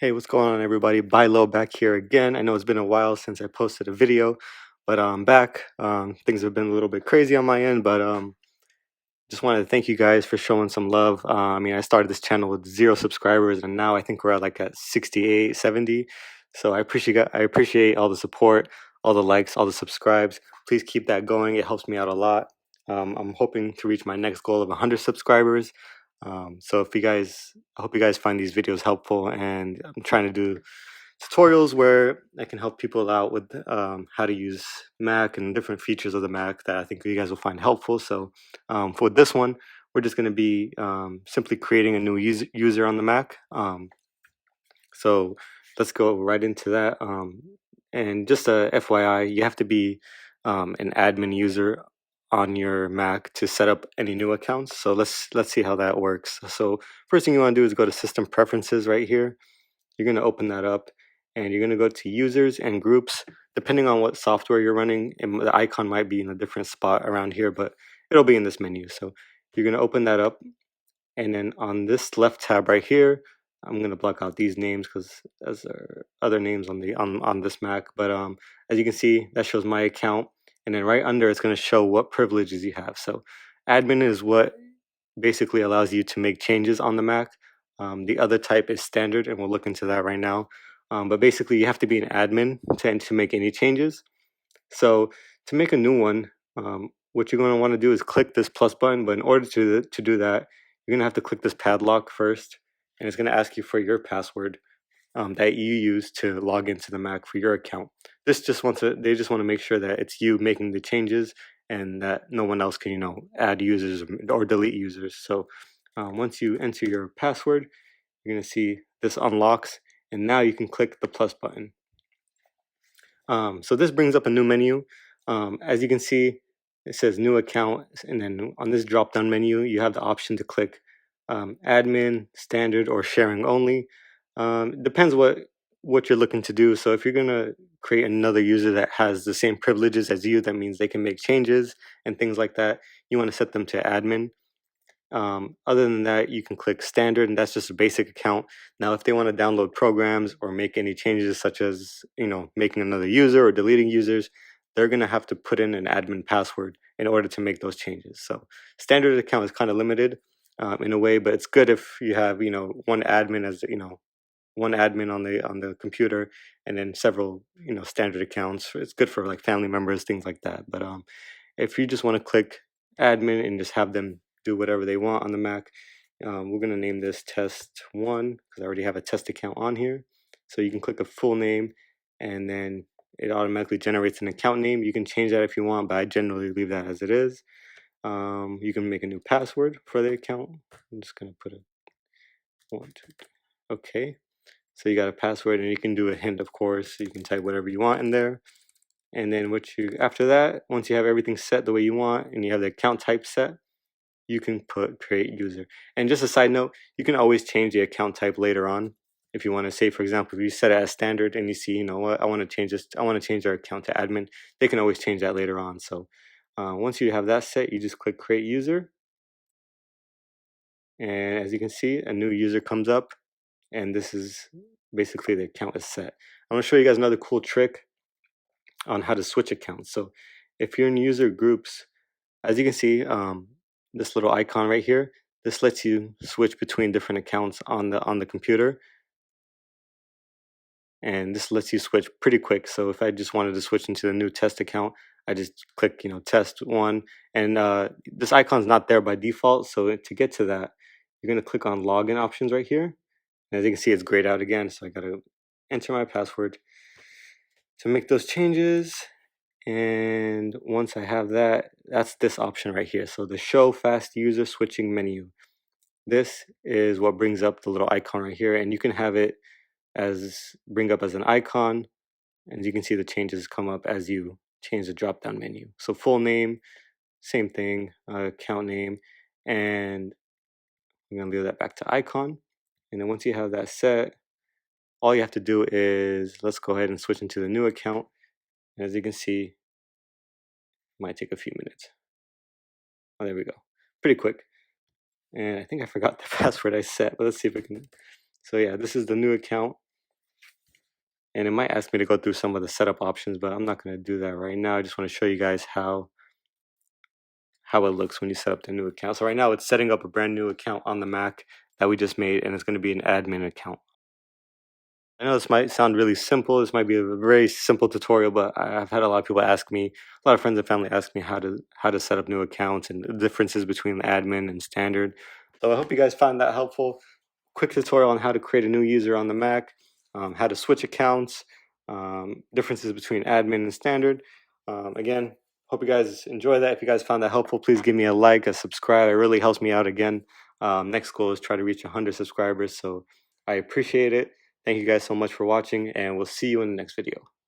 Hey, what's going on, everybody? Buy Low back here again. I know it's been a while since I posted a video, but I'm back. Things have been a little bit crazy on my end, but just wanted to thank you guys for showing some love. I started this channel with 0 subscribers, and now I think we're at 68, 70. So I appreciate all the support, all the likes, all the subscribes. Please keep that going. It helps me out a lot. I'm hoping to reach my next goal of 100 subscribers. So I hope you guys find these videos helpful, and I'm trying to do tutorials where I can help people out with how to use Mac and different features of the Mac that I think you guys will find helpful. So for this one, we're just going to be simply creating a new user on the Mac. So let's go right into that. And just a FYI, you have to be an admin user on your Mac to set up any new accounts. So let's see how that works. So first thing you want to do is go to System Preferences right here. You're going to open that up, and you're going to go to Users and Groups. Depending on what software you're running, the icon might be in a different spot around here, but it'll be in this menu. So you're going to open that up, and then on this left tab right here, I'm going to block out these names because those are other names on this Mac. But as you can see, that shows my account, and then right under it's going to show what privileges you have. So admin is what basically allows you to make changes on the Mac. The other type is standard, and we'll look into that right now. But basically, you have to be an admin to make any changes. So to make a new one, what you're going to want to do is click this plus button. But in order to do that, you're going to have to click this padlock first, and it's going to ask you for your password that you use to log into the Mac for your account. They just want to make sure that it's you making the changes and that no one else can add users or delete users. So once you enter your password, you're going to see this unlocks, and now you can click the plus button. So this brings up a new menu. As you can see, it says new account, and then on this drop down menu you have the option to click admin, standard, or sharing only. Depends what you're looking to do. So if you're gonna create another user that has the same privileges as you, that means they can make changes and things like that, you want to set them to admin. Other than that, you can click standard, and that's just a basic account. Now, if they want to download programs or make any changes, such as making another user or deleting users, they're going to have to put in an admin password in order to make those changes. So standard account is kind of limited in a way, but it's good if you have one admin on the computer, and then several standard accounts. It's good for like family members, things like that. But if you just want to click admin and just have them do whatever they want on the Mac, we're going to name this test 1 because I already have a test account on here. So you can click a full name, and then it automatically generates an account name. You can change that if you want, but I generally leave that as it is. You can make a new password for the account. I'm just going to put a 1, 2, 3. Okay. So you got a password, and you can do a hint, of course. So you can type whatever you want in there. And then after that, once you have everything set the way you want and you have the account type set, you can put create user. And just a side note, you can always change the account type later on. If you want to say, for example, if you set it as standard and you see, you know what, I want to change this, I want to change our account to admin, they can always change that later on. So once you have that set, you just click create user. And as you can see, a new user comes up, and this is basically the account is set. I'm going to show you guys another cool trick on how to switch accounts. So if you're in user groups, as you can see, this little icon right here, this lets you switch between different accounts on the computer, and this lets you switch pretty quick. So if I just wanted to switch into the new test account, I just click test 1, and this icon's not there by default. So to get to that, you're going to click on login options right here, and as you can see, it's grayed out again. So I got to enter my password to make those changes. And once I have that, that's this option right here. So the show fast user switching menu. This is what brings up the little icon right here, and you can have it bring up as an icon, and you can see the changes come up as you change the drop down menu. So full name, same thing, account name, and I'm gonna leave that back to icon. And then once you have that set, all you have to do is, let's go ahead and switch into the new account. And as you can see, it might take a few minutes. Oh, there we go. Pretty quick. And I think I forgot the password I set, but let's see if we can. So yeah, this is the new account. and it might ask me to go through some of the setup options, but I'm not going to do that right now. I just want to show you guys how it looks when you set up the new account. So right now it's setting up a brand new account on the Mac that we just made, and it's going to be an admin account. I know this might sound really simple. This might be a very simple tutorial, but I've had a lot of people ask me, a lot of friends and family ask me how to set up new accounts and the differences between admin and standard. So I hope you guys find that helpful. Quick tutorial on how to create a new user on the Mac, how to switch accounts, differences between admin and standard. Again, hope you guys enjoy that. If you guys found that helpful, please give me a like, a subscribe. It really helps me out. Again, next goal is try to reach 100 subscribers. So I appreciate it. Thank you guys so much for watching, and we'll see you in the next video.